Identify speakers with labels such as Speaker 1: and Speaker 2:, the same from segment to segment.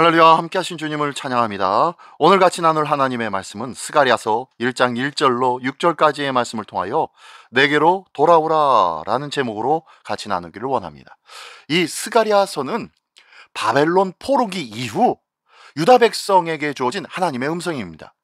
Speaker 1: 할렐루야, 함께 하신 주님을 찬양합니다. 오늘 같이 나눌 하나님의 말씀은 스가랴서 1장 1절로 6절까지의 말씀을 통하여 내게로 돌아오라 라는 제목으로 같이 나누기를 원합니다. 이 스가랴서는 바벨론 포로기 이후 유다 백성에게 주어진 하나님의 음성입니다.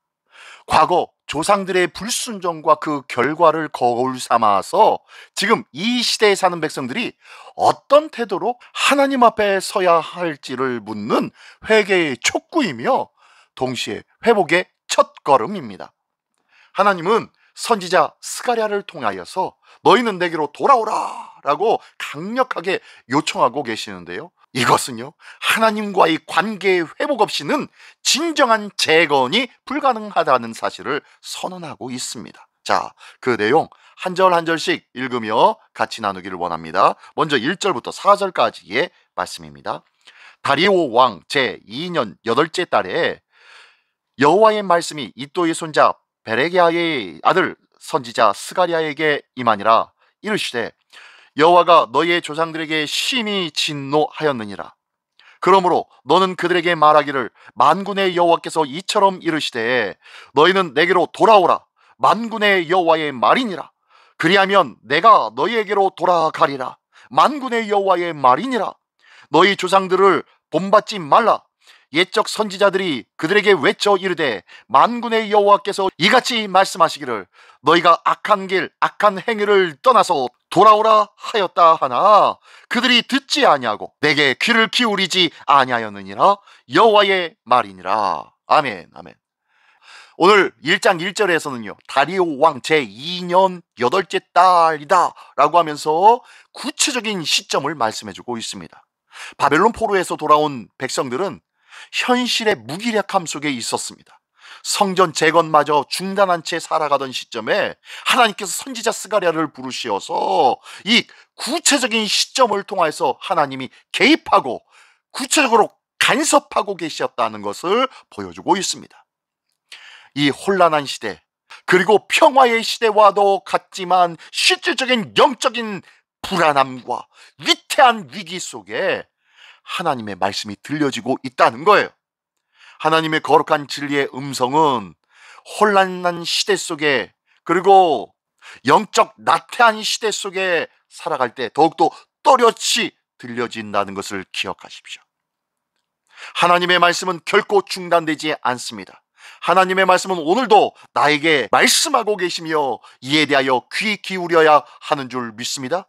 Speaker 1: 과거 조상들의 불순종과 그 결과를 거울 삼아서 지금 이 시대에 사는 백성들이 어떤 태도로 하나님 앞에 서야 할지를 묻는 회개의 촉구이며 동시에 회복의 첫걸음입니다. 하나님은 선지자 스가랴를 통하여서 너희는 내게로 돌아오라 라고 강력하게 요청하고 계시는데요, 이것은요, 하나님과의 관계의 회복 없이는 진정한 재건이 불가능하다는 사실을 선언하고 있습니다. 자, 그 내용 한 절 한 절씩 읽으며 같이 나누기를 원합니다. 먼저 1절부터 4절까지의 말씀입니다. 다리오 왕 제2년 8째 달에 여호와의 말씀이 이도의 손자 베레기야의 아들 선지자 스가랴에게 임하니라. 이르시되 여호와가 너희의 조상들에게 심히 진노하였느니라. 그러므로 너는 그들에게 말하기를 만군의 여호와께서 이처럼 이르시되 너희는 내게로 돌아오라. 만군의 여호와의 말이니라. 그리하면 내가 너희에게로 돌아가리라. 만군의 여호와의 말이니라. 너희 조상들을 본받지 말라. 옛적 선지자들이 그들에게 외쳐 이르되 만군의 여호와께서 이같이 말씀하시기를 너희가 악한 길 악한 행위를 떠나서 돌아오라 하였다 하나 그들이 듣지 아니하고 내게 귀를 기울이지 아니하였느니라. 여호와의 말이니라. 아멘. 아멘. 오늘 1장 1절에서는요 다리오 왕 제2년 8째 달이다 라고 하면서 구체적인 시점을 말씀해주고 있습니다. 바벨론 포로에서 돌아온 백성들은 현실의 무기력함 속에 있었습니다. 성전 재건마저 중단한 채 살아가던 시점에 하나님께서 선지자 스가랴를 부르시어서 이 구체적인 시점을 통해서 하나님이 개입하고 구체적으로 간섭하고 계셨다는 것을 보여주고 있습니다. 이 혼란한 시대 그리고 평화의 시대와도 같지만 실질적인 영적인 불안함과 위태한 위기 속에 하나님의 말씀이 들려지고 있다는 거예요. 하나님의 거룩한 진리의 음성은 혼란한 시대 속에 그리고 영적 나태한 시대 속에 살아갈 때 더욱더 또렷이 들려진다는 것을 기억하십시오. 하나님의 말씀은 결코 중단되지 않습니다. 하나님의 말씀은 오늘도 나에게 말씀하고 계시며 이에 대하여 귀 기울여야 하는 줄 믿습니다.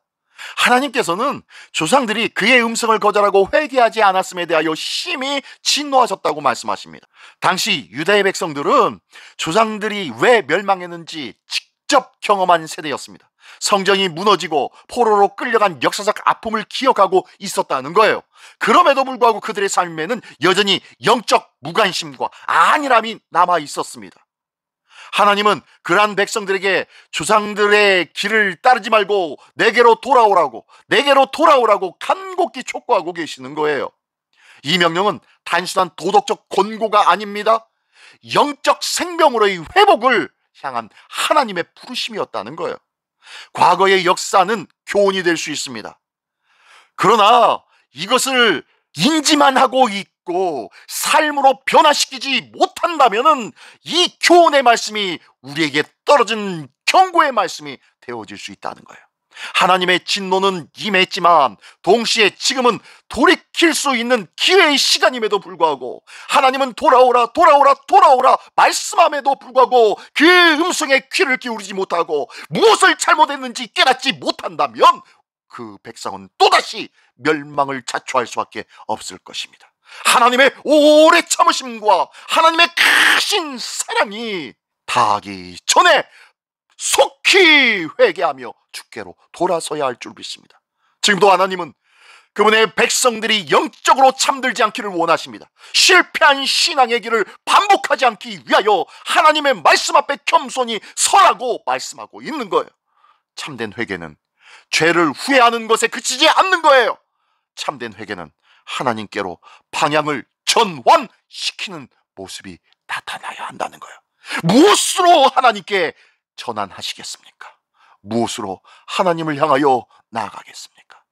Speaker 1: 하나님께서는 조상들이 그의 음성을 거절하고 회개하지 않았음에 대하여 심히 진노하셨다고 말씀하십니다. 당시 유다의 백성들은 조상들이 왜 멸망했는지 직접 경험한 세대였습니다. 성전이 무너지고 포로로 끌려간 역사적 아픔을 기억하고 있었다는 거예요. 그럼에도 불구하고 그들의 삶에는 여전히 영적 무관심과 안일함이 남아 있었습니다. 하나님은 그러한 백성들에게 조상들의 길을 따르지 말고 내게로 돌아오라고 간곡히 촉구하고 계시는 거예요. 이 명령은 단순한 도덕적 권고가 아닙니다. 영적 생명으로의 회복을 향한 하나님의 부르심이었다는 거예요. 과거의 역사는 교훈이 될 수 있습니다. 그러나 이것을 인지만 하고 있고 삶으로 변화시키지 못한다면 이 교훈의 말씀이 우리에게 떨어진 경고의 말씀이 되어질 수 있다는 거예요. 하나님의 진노는 임했지만 동시에 지금은 돌이킬 수 있는 기회의 시간임에도 불구하고 하나님은 돌아오라 말씀함에도 불구하고 그 음성에 귀를 기울이지 못하고 무엇을 잘못했는지 깨닫지 못한다면 그 백성은 또다시 멸망을 자초할 수밖에 없을 것입니다. 하나님의 오래 참으심과 하나님의 크신 사랑이 다하기 전에 속히 회개하며 주께로 돌아서야 할 줄 믿습니다. 지금도 하나님은 그분의 백성들이 영적으로 잠들지 않기를 원하십니다. 실패한 신앙의 길을 반복하지 않기 위하여 하나님의 말씀 앞에 겸손히 서라고 말씀하고 있는 거예요. 참된 회개는 죄를 후회하는 것에 그치지 않는 거예요. 참된 회개는 하나님께로 방향을 전환시키는 모습이 나타나야 한다는 거예요. 무엇으로 하나님께 전환하시겠습니까? 무엇으로 하나님을 향하여 나아가겠습니까?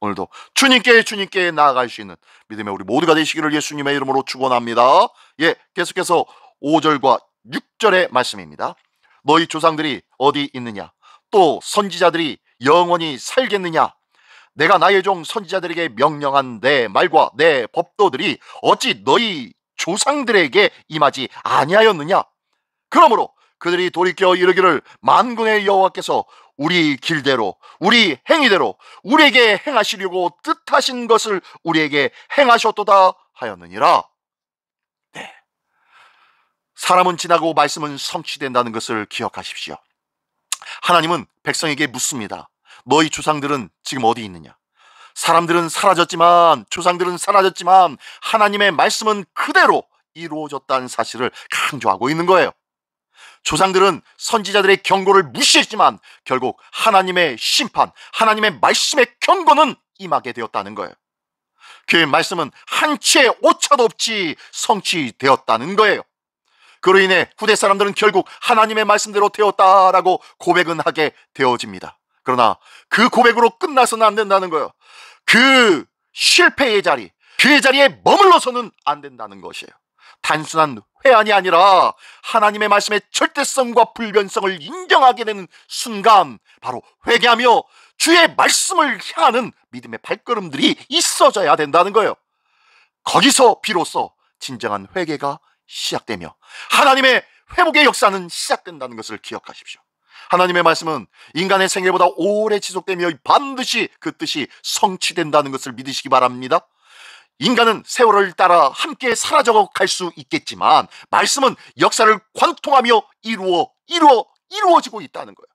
Speaker 1: 오늘도 주님께 나아갈 수 있는 믿음의 우리 모두가 되시기를 예수님의 이름으로 축원합니다. 예, 계속해서 5절과 6절의 말씀입니다. 너희 조상들이 어디 있느냐? 또 선지자들이 영원히 살겠느냐? 내가 나의 종 선지자들에게 명령한 내 말과 내 법도들이 어찌 너희 조상들에게 임하지 아니하였느냐? 그러므로 그들이 돌이켜 이르기를 만군의 여호와께서 우리 길대로 우리 행위대로 우리에게 행하시려고 뜻하신 것을 우리에게 행하셨도다 하였느니라. 네. 사람은 지나고 말씀은 성취된다는 것을 기억하십시오. 하나님은 백성에게 묻습니다. 너희 조상들은 지금 어디 있느냐? 사람들은 사라졌지만, 조상들은 사라졌지만 하나님의 말씀은 그대로 이루어졌다는 사실을 강조하고 있는 거예요. 조상들은 선지자들의 경고를 무시했지만 결국 하나님의 심판, 하나님의 말씀의 경고는 임하게 되었다는 거예요. 그 말씀은 한 치의 오차도 없이 성취되었다는 거예요. 그로 인해 후대 사람들은 결국 하나님의 말씀대로 되었다라고 고백은 하게 되어집니다. 그러나 그 고백으로 끝나서는 안 된다는 거예요. 그 실패의 자리, 그 자리에 머물러서는 안 된다는 것이에요. 단순한 회한이 아니라 하나님의 말씀의 절대성과 불변성을 인정하게 되는 순간, 바로 회개하며 주의 말씀을 향하는 믿음의 발걸음들이 있어져야 된다는 거예요. 거기서 비로소 진정한 회개가 시작되며 하나님의 회복의 역사는 시작된다는 것을 기억하십시오. 하나님의 말씀은 인간의 생애보다 오래 지속되며 반드시 그 뜻이 성취된다는 것을 믿으시기 바랍니다. 인간은 세월을 따라 함께 사라져 갈 수 있겠지만 말씀은 역사를 관통하며 이루어지고 있다는 거예요.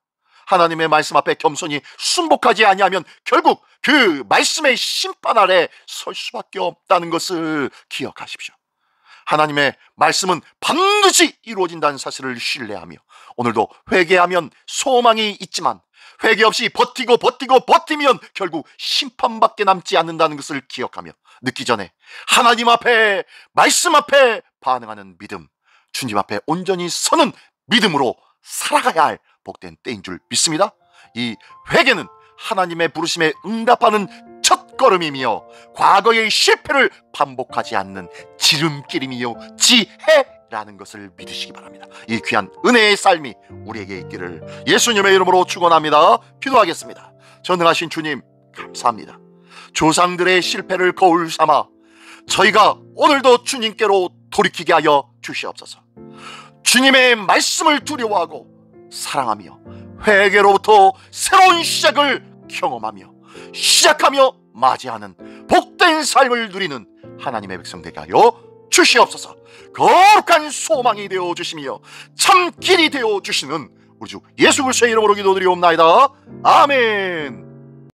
Speaker 1: 하나님의 말씀 앞에 겸손히 순복하지 아니하면 결국 그 말씀의 심판 아래 설 수밖에 없다는 것을 기억하십시오. 하나님의 말씀은 반드시 이루어진다는 사실을 신뢰하며 오늘도 회개하면 소망이 있지만 회개 없이 버티면 결국 심판밖에 남지 않는다는 것을 기억하며 늦기 전에 하나님 앞에, 말씀 앞에 반응하는 믿음, 주님 앞에 온전히 서는 믿음으로 살아가야 할 복된 때인 줄 믿습니다. 이 회개는 하나님의 부르심에 응답하는 첫걸음이며 과거의 실패를 반복하지 않는 지름길이며 지혜라는 것을 믿으시기 바랍니다. 이 귀한 은혜의 삶이 우리에게 있기를 예수님의 이름으로 축원합니다. 기도하겠습니다. 전능하신 주님, 감사합니다. 조상들의 실패를 거울 삼아 저희가 오늘도 주님께로 돌이키게 하여 주시옵소서. 주님의 말씀을 두려워하고 사랑하며 회개로부터 새로운 시작을 경험하며 시작하며 맞이하는 복된 삶을 누리는 하나님의 백성 되게 하여 주시옵소서. 거룩한 소망이 되어 주시며 참 길이 되어 주시는 우리 주 예수 그리스도의 이름으로 기도드리옵나이다. 아멘.